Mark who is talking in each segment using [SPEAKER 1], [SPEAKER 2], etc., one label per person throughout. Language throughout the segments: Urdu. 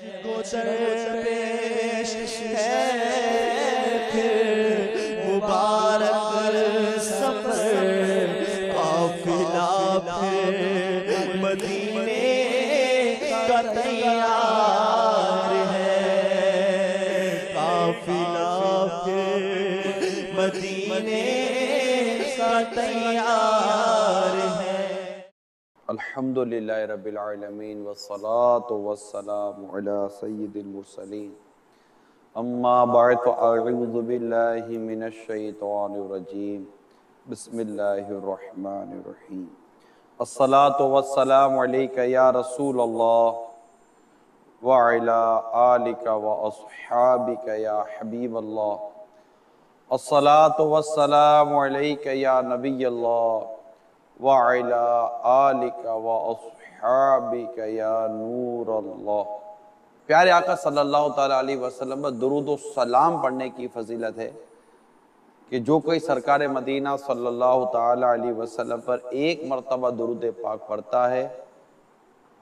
[SPEAKER 1] گزر پیش ہے پھر مبارک سفر قافلہ پھر مدینے کا تیار ہے، قافلہ پھر مدینے کا تیار ہے۔
[SPEAKER 2] الحمدللہ رب العالمین والصلاة والسلام علی سید المرسلین، اما بعد فاعوذ باللہ من الشیطان الرجیم، بسم اللہ الرحمن الرحیم۔ الصلاة والسلام علیک یا رسول اللہ وعلی آلک واصحابک یا حبیب اللہ۔ الصلاة والسلام علیک یا نبی اللہ وعلی آلک واصحابک یا نور اللہ۔ پیارے آقا صلی اللہ تعالیٰ علیہ وسلم پر درود و سلام پڑھنے کی فضیلت ہے کہ جو کوئی سرکار مدینہ صلی اللہ تعالیٰ علیہ وسلم پر ایک مرتبہ درود پاک پڑھتا ہے،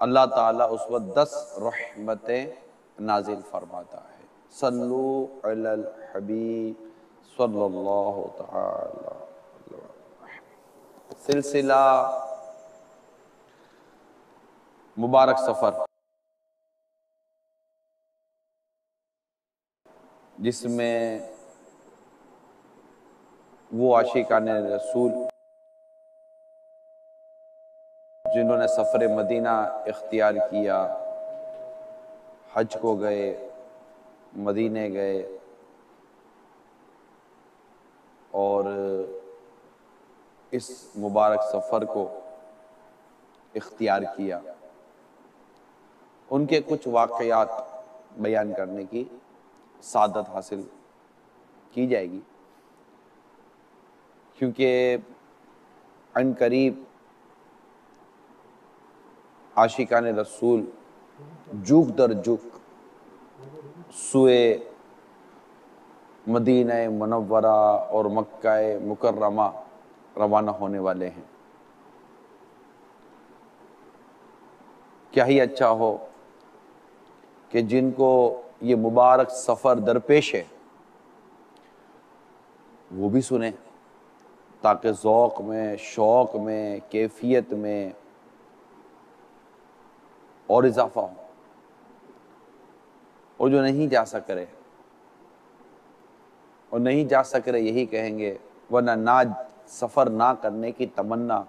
[SPEAKER 2] اللہ تعالیٰ اس وقت 10 رحمتیں نازل فرماتا ہے۔ صلو علی الحبیب صلی اللہ تعالیٰ۔ سلسلہ مبارک سفر، جس میں وہ عاشقان رسول جنہوں نے سفر مدینہ اختیار کیا، حج کو گئے، مدینے گئے اور اس مبارک سفر کو اختیار کیا، ان کے کچھ واقعات بیان کرنے کی سعادت حاصل کی جائے گی، کیونکہ عن قریب عاشقان رسول جوک در جوک سوئے مدینہ منورہ اور مکہ مکرمہ روانہ ہونے والے ہیں۔ کیا ہی اچھا ہو کہ جن کو یہ مبارک سفر درپیش ہے وہ بھی سنیں، تاکہ ذوق میں، شوق میں، کیفیت میں اور اضافہ ہو، اور جو نہیں جا سک رہے اور نہیں جا سک رہے یہی کہیں گے، ورنہ نہ سفر نہ کرنے کی تمنا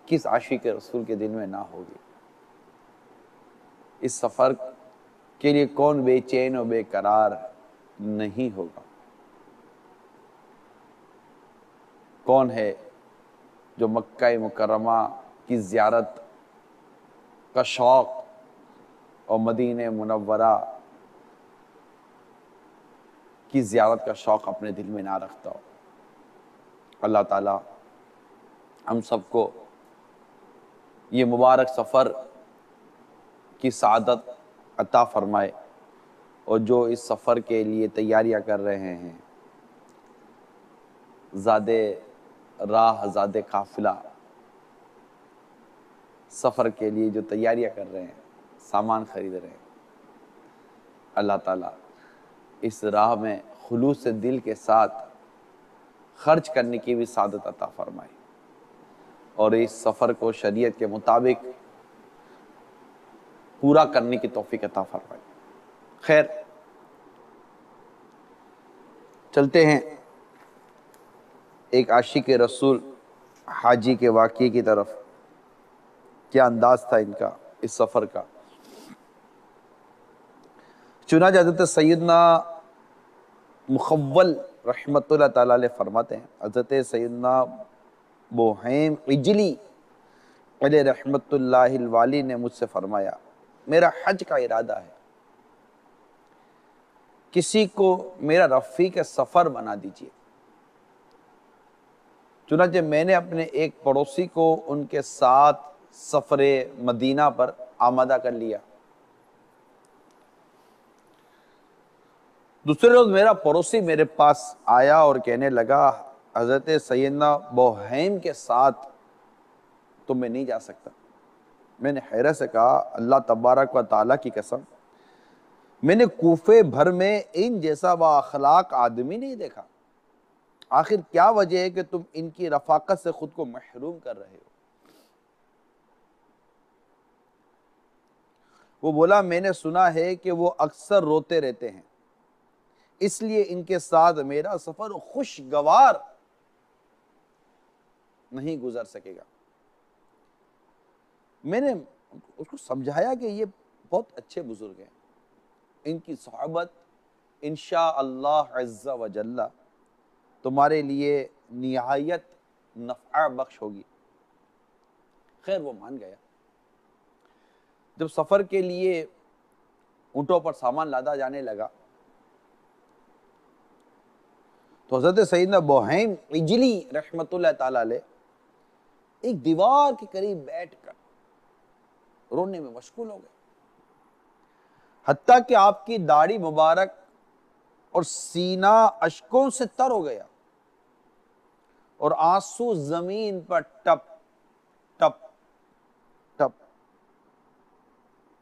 [SPEAKER 2] کس عاشق رسول کے دل میں نہ ہوگی۔ اس سفر کے لیے کون بے چین و بے قرار نہیں ہوگا؟ کون ہے جو مکہ مکرمہ کی زیارت کا شوق اور مدینہ منورہ کی زیارت کا شوق اپنے دل میں نہ رکھتا ہو؟ اللہ تعالیٰ ہم سب کو یہ مبارک سفر کی سعادت عطا فرمائے، اور جو اس سفر کے لیے تیاریاں کر رہے ہیں، زادے راہ زادے قافلہ، سفر کے لیے جو تیاریاں کر رہے ہیں، سامان خرید رہے ہیں، اللہ تعالیٰ اس راہ میں خلوص دل کے ساتھ خرچ کرنے کی بھی سعادت عطا فرمائے، اور اس سفر کو شریعت کے مطابق پورا کرنے کی توفیق عطا فرمائے۔ خیر، چلتے ہیں ایک عاشق رسول حاجی کے واقعے کی طرف۔ کیا انداز تھا ان کا اس سفر کا۔ چنانچہ حضرت سیدنا مخول رحمت اللہ تعالیٰ علیہ فرماتے ہیں، حضرت سیدنا بوہیم عجلی علیہ رحمت اللہ الوالی نے مجھ سے فرمایا، میرا حج کا ارادہ ہے، کسی کو میرا رفیق سفر بنا دیجیے۔ چنانچہ میں نے اپنے ایک پڑوسی کو ان کے ساتھ سفر مدینہ پر آمادہ کر لیا۔ دوسرے روز میرا پڑوسی میرے پاس آیا اور کہنے لگا، حضرت سیدنا بوہیم کے ساتھ تو میں نہیں جا سکتا۔ میں نے حیرت سے کہا، اللہ تبارک و تعالیٰ کی قسم، میں نے کوفے بھر میں ان جیسا با اخلاق آدمی نہیں دیکھا. آخر کیا وجہ ہے کہ تم ان کی رفاقت سے خود کو محروم کر رہے ہو؟ وہ بولا میں نے سنا ہے کہ وہ اکثر روتے رہتے ہیں، اس لیے ان کے ساتھ میرا سفر خوشگوار نہیں گزر سکے گا. میں نے اس کو سمجھایا کہ یہ بہت اچھے بزرگ ہیں، ان کی صحبت انشاءاللہ عز و جل تمہارے لیے نہایت نفع بخش ہوگی. خیر وہ مان گیا. جب سفر کے لیے اونٹوں پر سامان لادا جانے لگا تو حضرت سیدنا بوہیم عجلی رحمت اللہ تعالی علیہ ایک دیوار کے قریب بیٹھ کر رونے میں مشغول ہو گئے، حتیٰ کہ آپ کی داڑھی مبارک اور سینہ اشکوں سے تر ہو گیا اور آنسو زمین پر ٹپ ٹپ ٹپ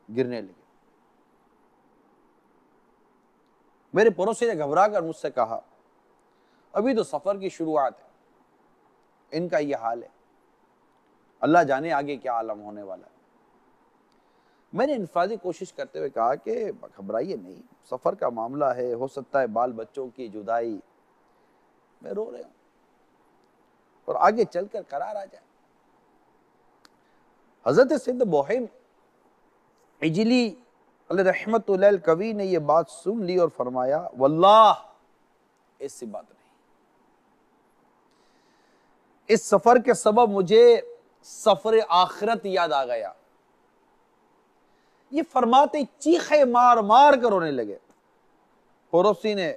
[SPEAKER 2] گرنے لگے. میرے پڑوسی نے گھبرا کر مجھ سے کہا ابھی تو سفر کی شروعات ہے، ان کا یہ حال ہے، اللہ جانے آگے کیا عالم ہونے والا ہے. میں نے انفرادی کوشش کرتے ہوئے کہا کہ گھبرائیے نہیں، سفر کا معاملہ ہے، ہو سکتا ہے بال بچوں کی جدائی، میں رو رہا ہوں اور آگے چل کر قرار آ جائے. حضرت سیدنا بوہیم عجلی علیہ رحمت اللہ الکوی نے یہ بات سن لی اور فرمایا واللہ ایسی بات نہیں، اس سفر کے سبب مجھے سفر آخرت یاد آ گیا. یہ فرماتے چیخے مار مار کر رونے لگے. پڑوسی نے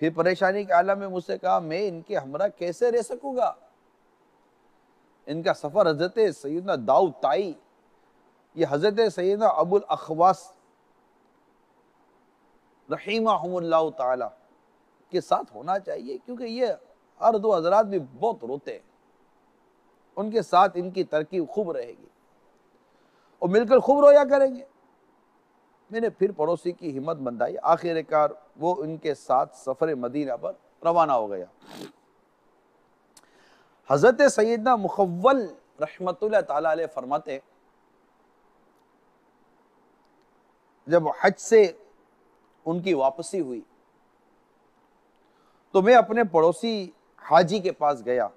[SPEAKER 2] پھر پریشانی کے عالم میں مجھ سے کہا میں ان کے ہمراہ کیسے رہ سکوں گا؟ ان کا سفر حضرت سیدنا داؤد طائی، یہ حضرت سیدنا ابو الاخواس رحمہم اللہ تعالی کے ساتھ ہونا چاہیے، کیونکہ یہ ہر دو حضرات بھی بہت روتے ہیں، ان کے ساتھ ان کی ترکیب خوب رہے گی اور مل کر خوب رویا کریں گے. میں نے پھر پڑوسی کی ہمت بندھائی، آخر کار وہ ان کے ساتھ سفر مدینہ پر روانہ ہو گیا. حضرت سیدنا مخول رحمت اللہ تعالی علیہ فرماتے ہیں جب حج سے ان کی واپسی ہوئی تو میں اپنے پڑوسی حاجی کے پاس گیا.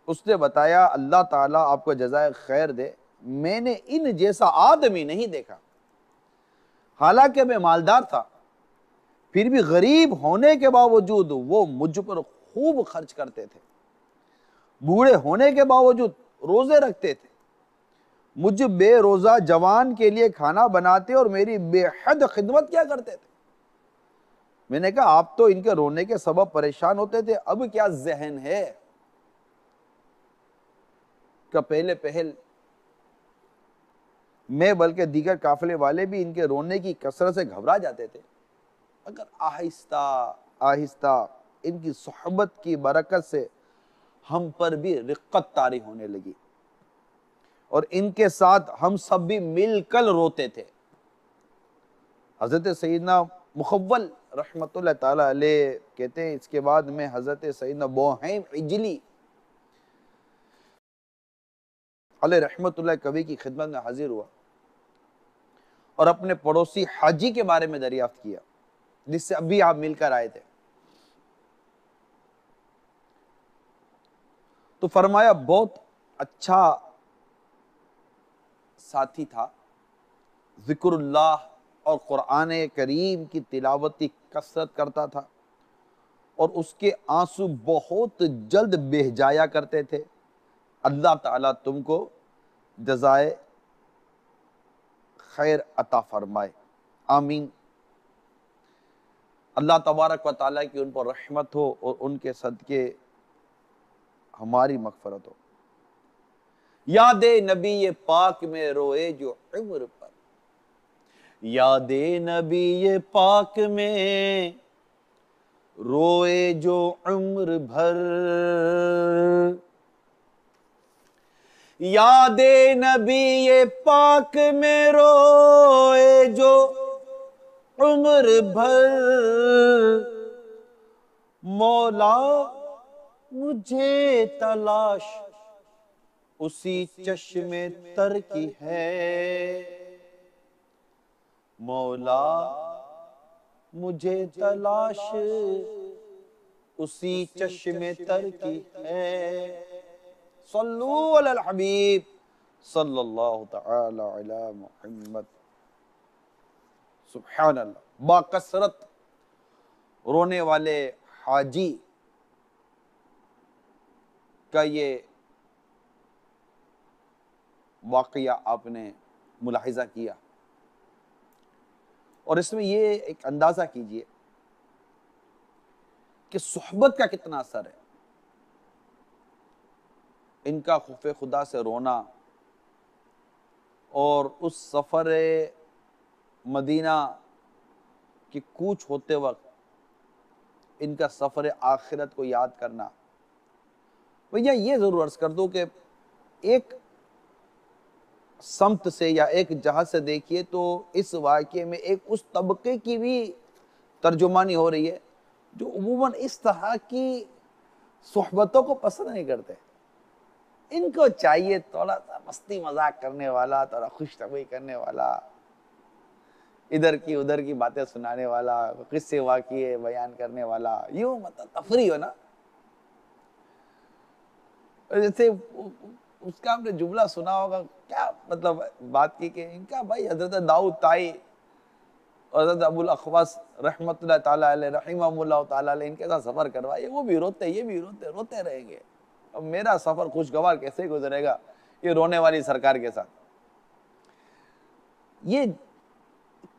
[SPEAKER 2] اس نے بتایا اللہ تعالیٰ آپ کو جزائے خیر دے، میں نے ان جیسا آدمی نہیں دیکھا. حالانکہ میں مالدار تھا پھر بھی غریب ہونے کے باوجود وہ مجھ پر خوب خرچ کرتے تھے. بوڑھے ہونے کے باوجود روزے رکھتے تھے، مجھ بے روزہ جوان کے لیے کھانا بناتے اور میری بے حد خدمت کیا کرتے تھے. میں نے کہا آپ تو ان کے رونے کے سبب پریشان ہوتے تھے، اب کیا ذہن ہے کہ پہلے پہل میں بلکہ دیگر قافلے والے بھی ان کے رونے کی کثرت سے گھبرا جاتے تھے. اگر آہستہ آہستہ ان کی صحبت کی برکت سے ہم پر بھی رقت طاری ہونے لگی اور ان کے ساتھ ہم سب بھی مل کر روتے تھے. حضرت سیدنا مخول رحمت اللہ تعالی علیہ کہتے ہیں اس کے بعد میں حضرت سیدنا بوہیم عجلی علیہ رحمت اللہ کبھی کی خدمت میں حاضر ہوا اور اپنے پڑوسی حاجی کے بارے میں دریافت کیا جس سے ابھی آپ مل کر آئے تھے. تو فرمایا بہت اچھا ساتھی تھا، ذکر اللہ اور قرآن کریم کی تلاوت کی کثرت کرتا تھا اور اس کے آنسو بہت جلد بہہ جایا کرتے تھے. اللہ تعالیٰ تم کو جزائے خیر عطا فرمائے، آمین. اللہ تبارک و تعالیٰ کی ان پر رحمت ہو اور ان کے صدقے ہماری مغفرت ہو. یاد نبی پاک میں روئے جو عمر پر، یاد نبی پاک میں روئے جو عمر بھر، یاد نبی پاک میں روئے جو عمر بھر مولا مجھے تلاش اسی چشم تر کی ہے، مولا مجھے تلاش اسی چشم تر کی ہے۔ صلو علی الحبیب صلی اللہ تعالی علی محمد۔ سبحان اللہ، باکثرت رونے والے حاجی کا یہ واقعہ آپ نے ملاحظہ کیا، اور اس میں یہ ایک اندازہ کیجئے کہ صحبت کا کتنا اثر ہے۔ ان کا خوف خدا سے رونا اور اس سفر مدینہ کی کوچ ہوتے وقت ان کا سفر آخرت کو یاد کرنا۔ بھیا یہ ضرور عرض کر دو کہ ایک سمت سے یا ایک جہت سے دیکھیے تو اس واقعے میں ایک اس طبقے کی بھی ترجمانی ہو رہی ہے جو عموماً اس طرح کی صحبتوں کو پسند نہیں کرتے۔ ان کو چاہیے تھوڑا سا مستی مذاق کرنے والا، تھوڑا خوش طبعی کرنے والا، ادھر کی ادھر کی باتیں سنانے والا، قصے واقعے بیان کرنے والا، یوں مطلب تفریح ہو نا۔ جیسے اس کا ہم نے جملہ سنا ہوگا، کیا مطلب بات کی کہ ان کا بھائی حضرت داؤد طائی اور حضرت ابو الاخوص رحمۃ اللہ تعالیٰ علیہ رحمہ اللہ تعالیٰ علیہ ان کے ساتھ سفر کروائے، وہ بھی روتے یہ بھی روتے رہیں گے۔ اب میرا سفر خوشگوار کیسے گزرے گا یہ رونے والی سرکار کے ساتھ؟ یہ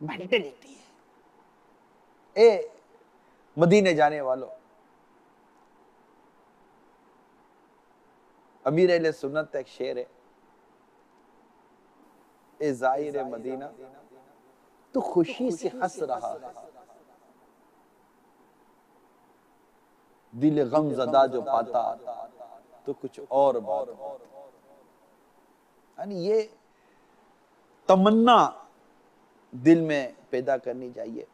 [SPEAKER 2] مینٹلٹی ہے۔ اے مدینے جانے والوں، امیر اہل سنت ایک شعر ہے، اے زائر مدینہ تو خوشی سے ہنس رہا ہے، دل غم زدہ جو پاتا تو کچھ اور بات ہوتا۔ یعنی یہ تمنا دل میں پیدا کرنی چاہیے۔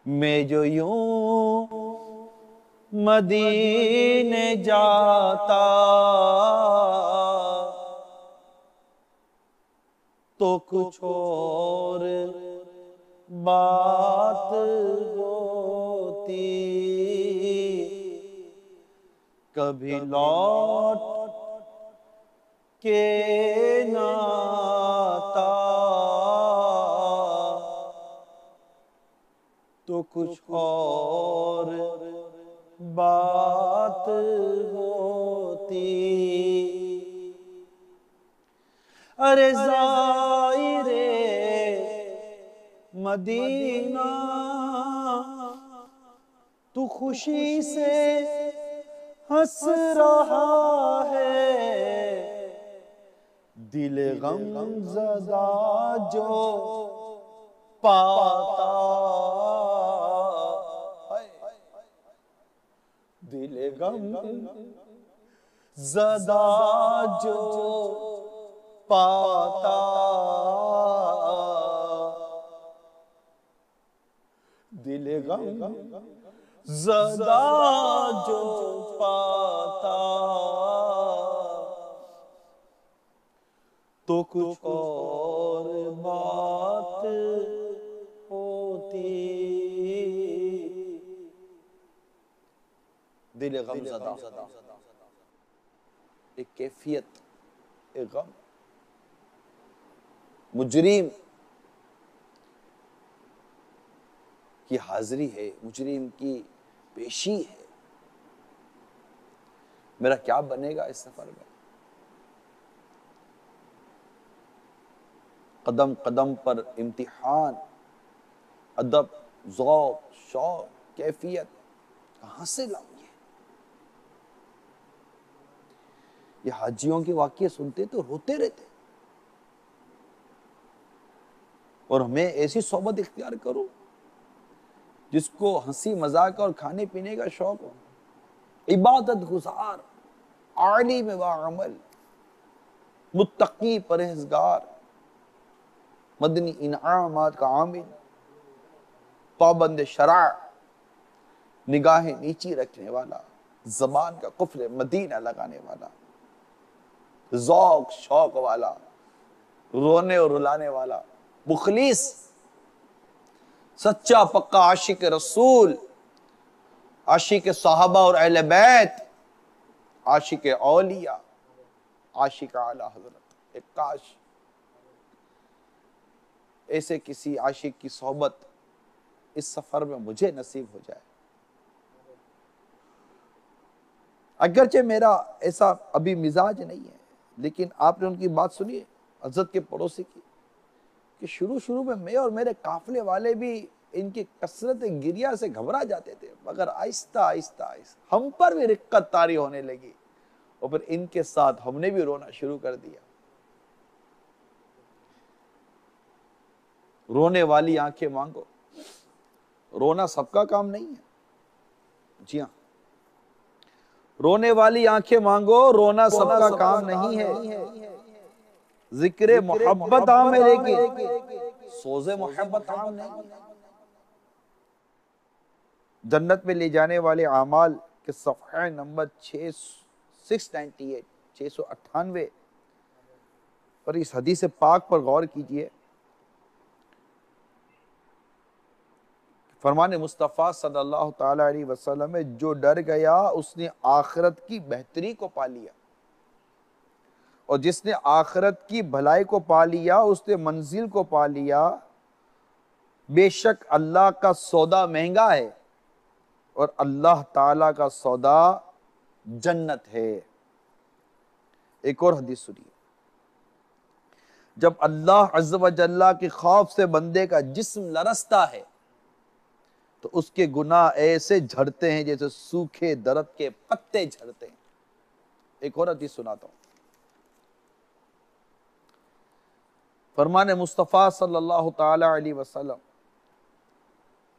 [SPEAKER 2] میں جو یوں مدینے جاتا تو کچھ اور بات ہوتی، کبھی لوٹ کے نہ آتا تو کچھ اور بات ہوتی۔ ارے زائر مدینہ تو خوشی سے ہنس رہا ہے، دل غم زدہ جو پاتا، دل غم زدہ جو پاتا، دل غم زدہ جو پاتا تو کچھ اور بات ہوتی۔ دل غم زدہ ایک کیفیت، ایک غم، مجرم کی حاضری ہے، مجرم کی پیشی ہے۔ میرا کیا بنے گا اس سفر میں؟ قدم قدم پر امتحان، ادب، ذوق، شوق، کیفیت کہاں سے لاؤں گے؟ یہ حاجیوں کے واقعے سنتے تو روتے رہتے، اور ہمیں ایسی صحبت اختیار کرو جس کو ہنسی مذاق اور کھانے پینے کا شوق ہو، عبادت گزار، عالم و عمل، متقی پرہیزگار، مدنی انعامات کا عامل، پابند شرع، نگاہیں نیچی رکھنے والا، زبان کا قفل مدینہ لگانے والا، ذوق شوق والا، رونے اور رلانے والا، مخلص، سچا پکا عاشق رسول، عاشق صحابہ اور اہل بیت، عاشق اولیاء، عاشق اعلی حضرت۔ ایک کاش ایسے کسی عاشق کی صحبت اس سفر میں مجھے نصیب ہو جائے۔ اگرچہ میرا ایسا ابھی مزاج نہیں ہے، لیکن آپ نے ان کی بات سنی ہے حضرت کے پڑوسی کی، کہ شروع میں اور میرے قافلے والے بھی ان کی کثرت گریہ سے گھبرا جاتے تھے، مگر آہستہ آہستہ ہم پر بھی رقت طاری ہونے لگی، اور پھر ان کے ساتھ ہم نے بھی رونا شروع کر دیا۔ رونے والی آنکھیں مانگو، رونا سب کا کام نہیں ہے، جی ہاں، رونے والی آنکھیں مانگو، رونا سب کا کام نہیں ہے، ذکر محبت عام ہے لیکن سوز محبت عام نہیں ہے۔ جنت میں لے جانے والے اعمال کے صفحہ نمبر 698 698 پر اس حدیث پاک پر غور کیجئے۔ فرمان مصطفیٰ صلی اللہ تعالی علیہ وسلم میں جو ڈر گیا اس نے آخرت کی بہتری کو پا لیا، اور جس نے آخرت کی بھلائی کو پا لیا اس نے منزل کو پا لیا۔ بے شک اللہ کا سودا مہنگا ہے اور اللہ تعالی کا سودا جنت ہے۔ ایک اور حدیث سنیے، جب اللہ عز و جل کے خوف سے بندے کا جسم لرزتا ہے تو اس کے گناہ ایسے جھڑتے ہیں جیسے سوکھے درخت کے پتے جھڑتے ہیں۔ ایک اور حدیث سناتا ہوں، فرمان مصطفیٰ صلی اللہ تعالی علیہ وسلم،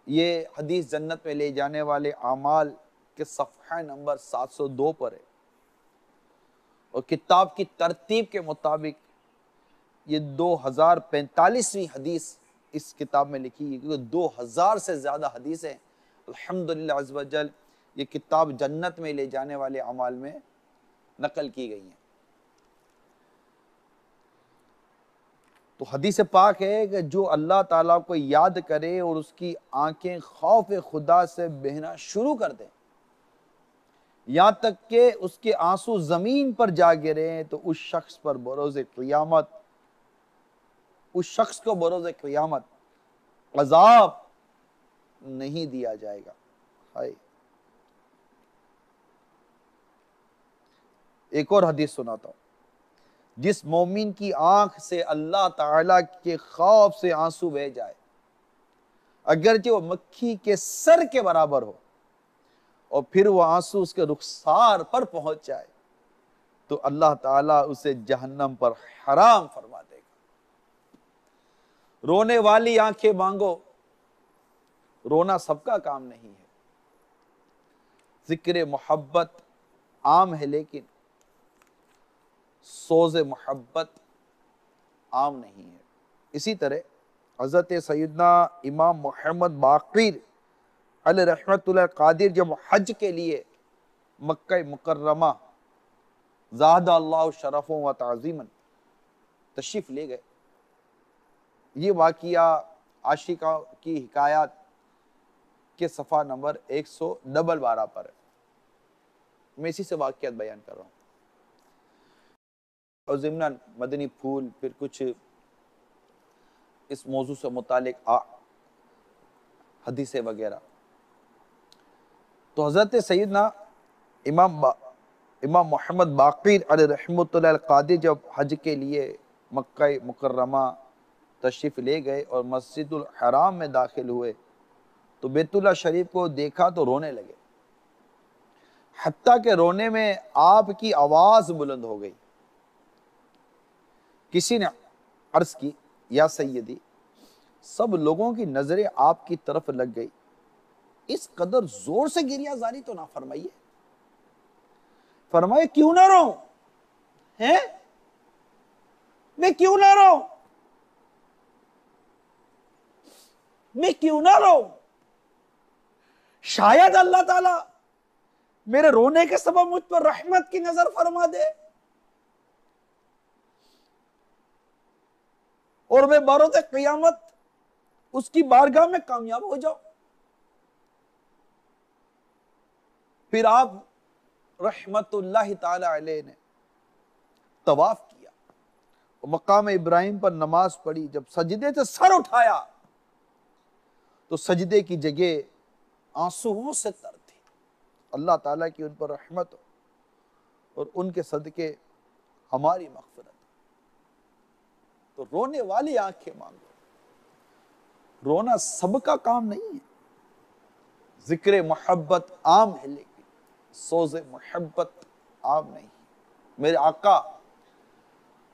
[SPEAKER 2] یہ حدیث جنت میں لے جانے والے اعمال کے صفحہ نمبر 702 پر ہے، اور کتاب کی ترتیب کے مطابق یہ 2045ویں حدیث اس کتاب میں لکھی ہے، کیونکہ 2000 سے زیادہ حدیثیں الحمدللہ عز و جل یہ کتاب جنت میں لے جانے والے اعمال میں نقل کی گئی ہیں۔ تو حدیث پاک ہے کہ جو اللہ تعالیٰ کو یاد کرے اور اس کی آنکھیں خوف خدا سے بہنا شروع کر دیں، یہاں تک کہ اس کے آنسو زمین پر جا گریں، تو اس شخص پر بروز قیامت، اس شخص کو بروز قیامت عذاب نہیں دیا جائے گا۔ ہائے، ایک اور حدیث سناتا ہوں، جس مومن کی آنکھ سے اللہ تعالیٰ کے خوف سے آنسو بہہ جائے، اگرچہ وہ مکھی کے سر کے برابر ہو، اور پھر وہ آنسو اس کے رخسار پر پہنچ جائے، تو اللہ تعالیٰ اسے جہنم پر حرام فرما دے گا۔ رونے والی آنکھیں مانگو، رونا سب کا کام نہیں ہے، ذکر محبت عام ہے لیکن سوز محبت عام نہیں ہے۔ اسی طرح حضرت سیدنا امام محمد باقر علیہ رحمت اللہ قادر جب حج کے لیے مکہ مکرمہ زادہ اللہ شرفوں و تعظیما تشریف لے گئے، یہ واقعہ عاشقہ کی حکایات کے صفحہ نمبر 112 پر ہے، میں اسی سے واقعات بیان کر رہا ہوں، اور ضمناً مدنی پھول، پھر کچھ اس موضوع سے متعلق حدیثیں وغیرہ۔ تو حضرت سیدنا امام محمد باقر علیہ رحمت اللہ القادر جب حج کے لیے مکہ مکرمہ تشریف لے گئے اور مسجد الحرام میں داخل ہوئے تو بیت اللہ شریف کو دیکھا تو رونے لگے، حتیٰ کہ رونے میں آپ کی آواز بلند ہو گئی۔ کسی نے عرض کی، یا سیدی، سب لوگوں کی نظریں آپ کی طرف لگ گئی، اس قدر زور سے گریہ زاری تو نہ فرمائیے۔ فرمائے کیوں نہ رو، ہیں میں کیوں نہ رو، میں کیوں نہ رو،
[SPEAKER 3] شاید اللہ تعالیٰ میرے رونے کے سبب مجھ پر رحمت کی نظر فرما دے اور میں بروز قیامت اس کی بارگاہ میں کامیاب ہو جاؤں۔ پھر آپ رحمت اللہ تعالی علیہ نے طواف کیا، مقام ابراہیم پر نماز پڑھی، جب سجدے سے سر اٹھایا تو سجدے کی جگہ آنسوؤں سے تر تھی۔ اللہ تعالیٰ کی ان پر رحمت اور ان کے صدقے ہماری مغفرت۔ تو رونے والی آنکھیں مانگو۔ رونا سب کا کام نہیں ہے، ذکر محبت عام ہے لیکن سوز محبت عام نہیں۔ میرے آقا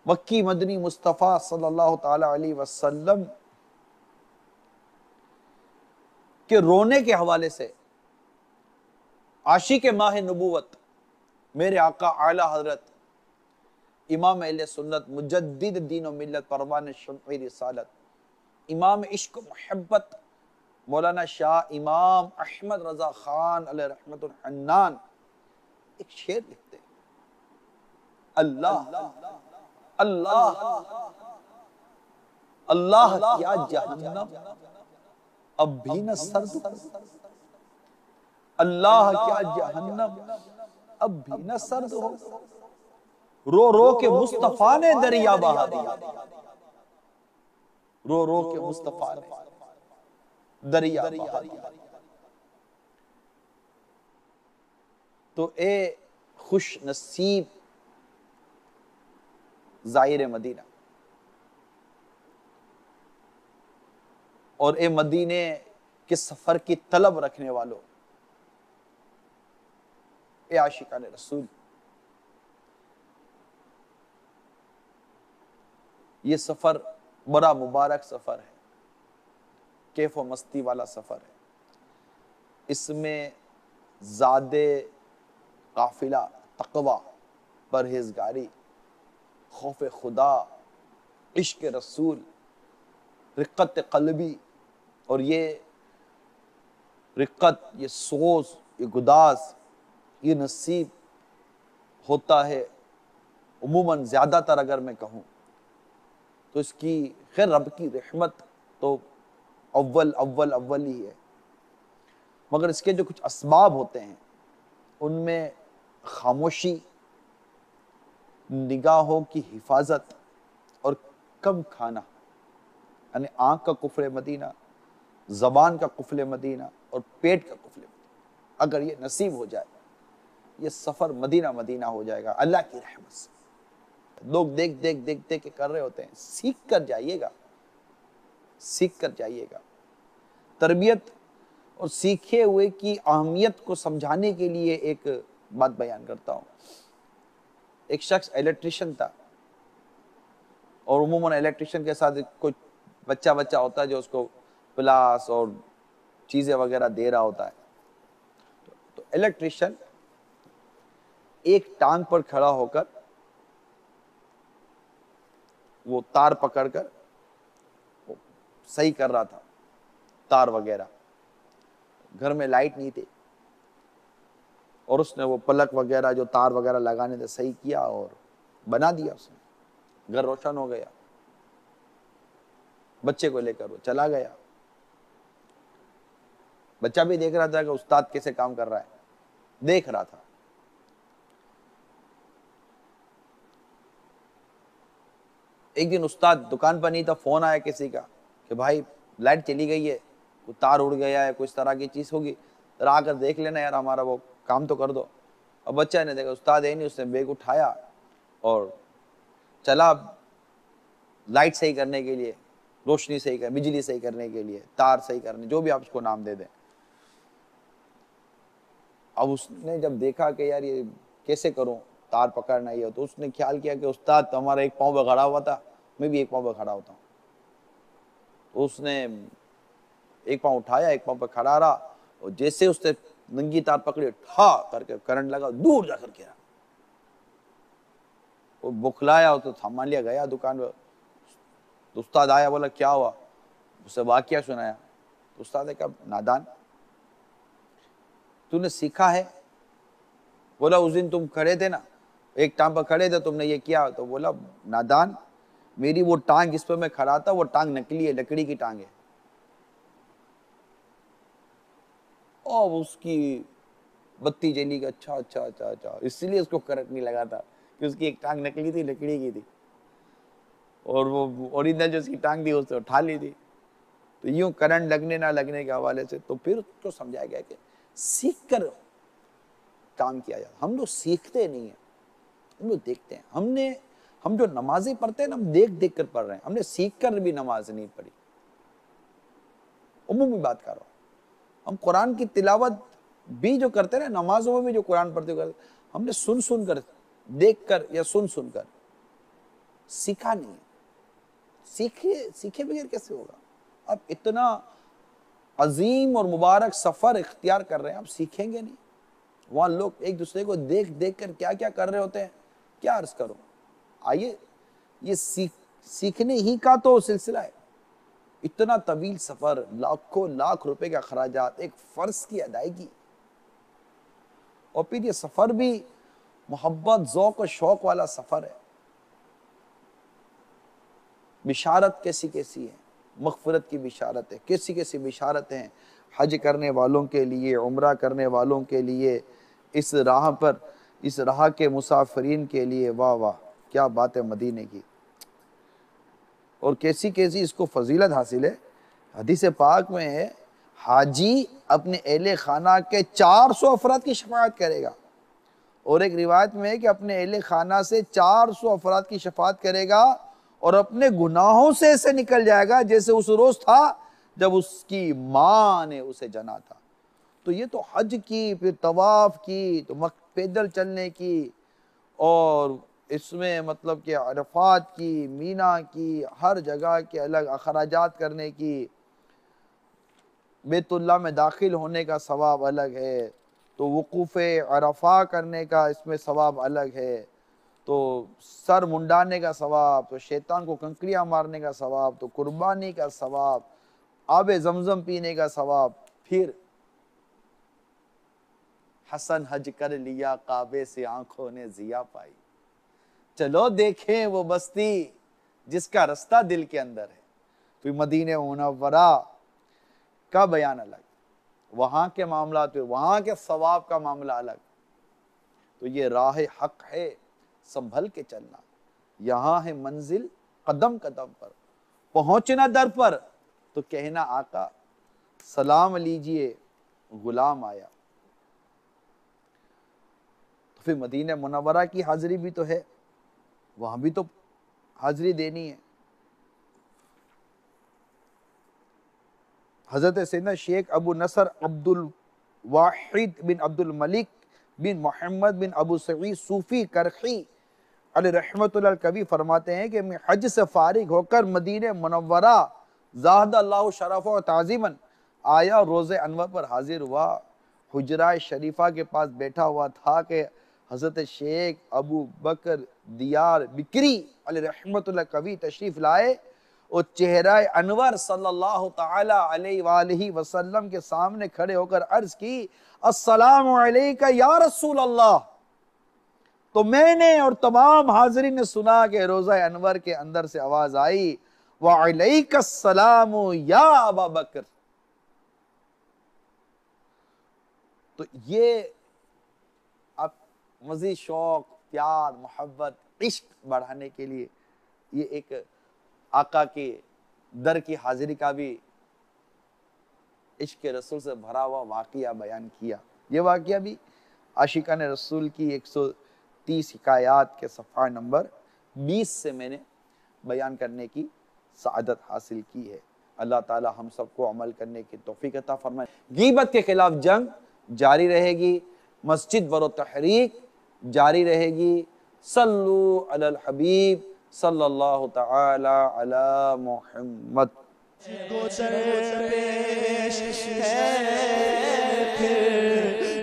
[SPEAKER 3] مکی مدنی مصطفیٰ صلی اللہ تعالی علیہ وسلم کے رونے کے حوالے سے عاشق ماہ نبوت میرے آقا اعلی حضرت امام اہل سنت مجدد دین و ملت پروان شمع رسالت امام عشق و محبت مولانا شاہ امام احمد رضا خان علیہ رحمت الحنان ایک شعر لکھتے ہیں، اللہ اللہ اللہ کیا جہنم اب بھی نہ سرد ہو، اللہ کیا جہنم اب بھی نہ سرد ہو، رو رو کے مصطفیٰ نے دریا بہا دیا، رو رو کے مصطفیٰ نے دریا بہا دیا۔ تو اے خوش نصیب زائر مدینہ اور اے مدینے کے سفر کی طلب رکھنے والوں، اے عاشقان رسول، یہ سفر بڑا مبارک سفر ہے، کیف و مستی والا سفر ہے۔ اس میں زاد قافلہ تقوی، پرہیزگاری، خوف خدا، عشق رسول، رقت قلبی، اور یہ رقت، یہ سوز، یہ گداز، یہ نصیب ہوتا ہے عموماً زیادہ تر اگر میں کہوں تو اس کی خیر رب کی رحمت تو اول ہی ہے، مگر اس کے جو کچھ اسباب ہوتے ہیں ان میں خاموشی، نگاہوں کی حفاظت اور کم کھانا، یعنی آنکھ کا قفل مدینہ، زبان کا قفل مدینہ اور پیٹ کا قفل مدینہ، اگر یہ نصیب ہو جائے یہ سفر مدینہ مدینہ ہو جائے گا اللہ کی رحمت سے۔ لوگ دیکھ کے کر رہے ہوتے ہیں، سیکھ کر جائیے گا، سیکھ کر جائیے گا۔ تربیت اور سیکھے ہوئے کی اہمیت کو سمجھانے کے لیے ایک بات بیان کرتا ہوں۔ ایک شخص الیکٹریشن تھا، اور عموماً الیکٹریشن کے ساتھ کوئی بچہ ہوتا ہے جو اس کو پلاس اور چیزیں وغیرہ دے رہا ہوتا ہے۔ تو الیکٹریشن ایک ٹانگ پر کھڑا ہو کر وہ تار پکڑ کر صحیح کر رہا تھا، تار وغیرہ۔ گھر میں لائٹ نہیں تھی اور اس نے وہ پلک وغیرہ جو تار وغیرہ لگانے تھے صحیح کیا اور بنا دیا، اس نے گھر روشن ہو گیا۔ بچے کو لے کر وہ چلا گیا، بچہ بھی دیکھ رہا تھا کہ استاد کیسے کام کر رہا ہے، دیکھ رہا تھا۔ ایک دن استاد دکان پر نہیں تھا، فون آیا کسی کا کہ بھائی لائٹ چلی گئی ہے، کوئی تار اڑ گیا ہے، کوئی اس طرح کی چیز ہوگی، ذرا آ کر دیکھ لینا یار، ہمارا وہ کام تو کر دو۔ اور بچہ نے دیکھا استاد ہے نہیں، اس نے بیگ اٹھایا اور چلا لائٹ صحیح کرنے کے لیے، روشنی صحیح کر، بجلی صحیح کرنے کے لیے، تار صحیح کرنے، جو بھی آپ اس کو نام دے دیں۔ اب اس نے جب دیکھا کہ یار یہ کیسے کروں، تار پکڑنا ہی ہو، تو اس نے خیال کیا کہ استاد تو ہمارا ایک پاؤں پہ کھڑا ہوا تھا، میں بھی ایک پاؤں پہ کھڑا ہوتا ہوں۔ تو اس نے ایک پاؤں اٹھایا، ایک پاؤں پہ کھڑا رہا، اور جیسے اس نے ننگی تار پکڑی، ٹھا کر کے کرنٹ لگا، دور جا کر گرا۔ وہ بکھلایا تو سامان لیا گیا دکان پہ۔ تو استاد آیا، بولا کیا ہوا، اسے واقعہ سنایا۔ تو استاد نے کہا نادان، تو نے سیکھا ہے؟ بولا اس دن تم کھڑے تھے نا، ایک ٹانگ پر کھڑے تھے، تم نے یہ کیا؟ تو بولا نادان، میری وہ ٹانگ جس پہ میں کھڑا تھا وہ ٹانگ نکلی ہے، لکڑی کی ٹانگ ہے. اور اس کی بتی جلی کہ اچھا اچھا اچھا اچھا، اس لیے اس کو کرنٹ نہیں لگا تھا کہ اس کی ایک ٹانگ نکلی تھی، لکڑی کی تھی، اور وہ اوریجنل جو اس کی ٹانگ تھی اس نے اٹھا لی تھی. تو یوں کرنٹ لگنے نہ لگنے کے حوالے سے تو پھر اس کو سمجھایا گیا کہ سیکھ کر کام کیا جاتا. ہم لوگ سیکھتے نہیں ہیں، ہم لوگ دیکھتے ہیں. ہم جو نمازیں پڑھتے ہیں نا، ہم دیکھ دیکھ کر پڑھ رہے ہیں، ہم نے سیکھ کر بھی نماز نہیں پڑھی. عمومی بات کر رہا ہوں. ہم قرآن کی تلاوت بھی جو کرتے ہیں نا، نمازوں میں بھی جو قرآن پڑھتے ہوئے ہم نے سن کر، دیکھ کر یا سن کر سیکھا نہیں. سیکھے بغیر کیسے ہوگا؟ اب اتنا عظیم اور مبارک سفر اختیار کر رہے ہیں، اب سیکھیں گے نہیں؟ وہاں لوگ ایک دوسرے کو دیکھ دیکھ کر کیا کیا کر رہے ہوتے ہیں، کیا عرض کروں. آئیے، یہ سیکھنے ہی کا تو سلسلہ ہے. اتنا طویل سفر، لاکھوں لاکھ روپے کے اخراجات، ایک فرض کی ادائیگی، اور پھر یہ سفر بھی محبت، ذوق و شوق والا سفر ہے. بشارت کیسی کیسی ہے، مغفرت کی بشارت ہے، کیسی کیسی بشارت ہیں حج کرنے والوں کے لیے، عمرہ کرنے والوں کے لیے، اس راہ پر، اس راہ کے مسافرین کے لیے. واہ واہ، کیا بات ہے مدینے کی. اور کیسی کیسی اس کو فضیلت حاصل ہے. حدیث پاک میں ہے حاجی اپنے اہل خانہ کے 400 افراد کی شفاعت کرے گا، اور ایک روایت میں ہے کہ اپنے اہل خانہ سے 400 افراد کی شفاعت کرے گا، اور اپنے گناہوں سے ایسے نکل جائے گا جیسے اس روز تھا جب اس کی ماں نے اسے جنا تھا. تو یہ تو حج کی، پھر طواف کی، تو پیدل چلنے کی، اور اس میں مطلب کہ عرفات کی، مینا کی، ہر جگہ کے الگ اخراجات کرنے کی، بیت اللہ میں داخل ہونے کا ثواب الگ ہے، تو وقوف عرفہ کرنے کا اس میں ثواب الگ ہے، تو سر منڈانے کا ثواب، تو شیطان کو کنکریاں مارنے کا ثواب، تو قربانی کا ثواب، آب زمزم پینے کا ثواب. پھر حسن حج کر لیا کعبے سے آنکھوں نے ضیا پائی. چلو دیکھیں وہ بستی جس کا رستہ دل کے اندر ہے. تو مدینہ منورہ کا بیان الگ، وہاں کے معاملات پہ، وہاں کے ثواب کا معاملہ الگ. تو یہ راہ حق ہے، سنبھل کے چلنا. یہاں ہے منزل قدم قدم پر، پہنچنا در پر تو کہنا آقا سلام لیجئے غلام آیا. تو پھر مدینہ منورہ کی حاضری بھی تو ہے، وہاں بھی تو حاضری دینی ہے. حضرت سیدنا شیخ ابو نصر عبد الواحد بن عبد الملک بن محمد بن ابو سعید صوفی کرخی علیہ رحمت اللہ کبھی فرماتے ہیں کہ میں حج سے فارغ ہو کر مدینہ منورہ زاہد اللہ شرف و تعظیماً آیا، روز انور پر حاضر ہوا. حجرہ شریفہ کے پاس بیٹھا ہوا تھا کہ حضرت شیخ ابو بکر دیار بکری علیہ رحمت اللہ کبھی تشریف لائے، اور چہرہ انور صلی اللہ تعالی علیہ وآلہ وسلم کے سامنے کھڑے ہو کر عرض کی السلام علیکہ یا رسول اللہ. تو میں نے اور تمام حاضرین نے سنا کہ روضہ انور کے اندر سے آواز آئی وعلیک السلام یا ابا بکر. تو یہ اب مزید شوق، پیار، محبت، عشق بڑھانے کے لیے یہ ایک آقا کے در کی حاضری کا بھی عشق رسول سے بھرا ہوا واقعہ بیان کیا. یہ واقعہ بھی عاشقان رسول کی 130 حکایات کے صفحہ نمبر 20 سے میں نے بیان کرنے کی سعادت حاصل کی ہے. اللہ تعالی ہم سب کو عمل کرنے کی توفیق عطا فرمائے. غیبت کے خلاف جنگ جاری رہے گی، مسجد برو تحریک جاری رہے گی. صلو علی الحبیب صلی اللہ تعالی علی محمد.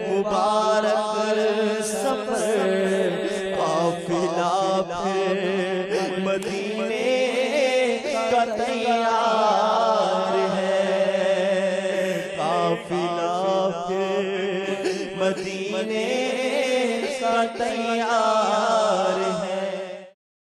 [SPEAKER 1] مبارک سفر قافلہ پھر مدینے کا تیار ہے، قافلہ پھر مدینے کا تیار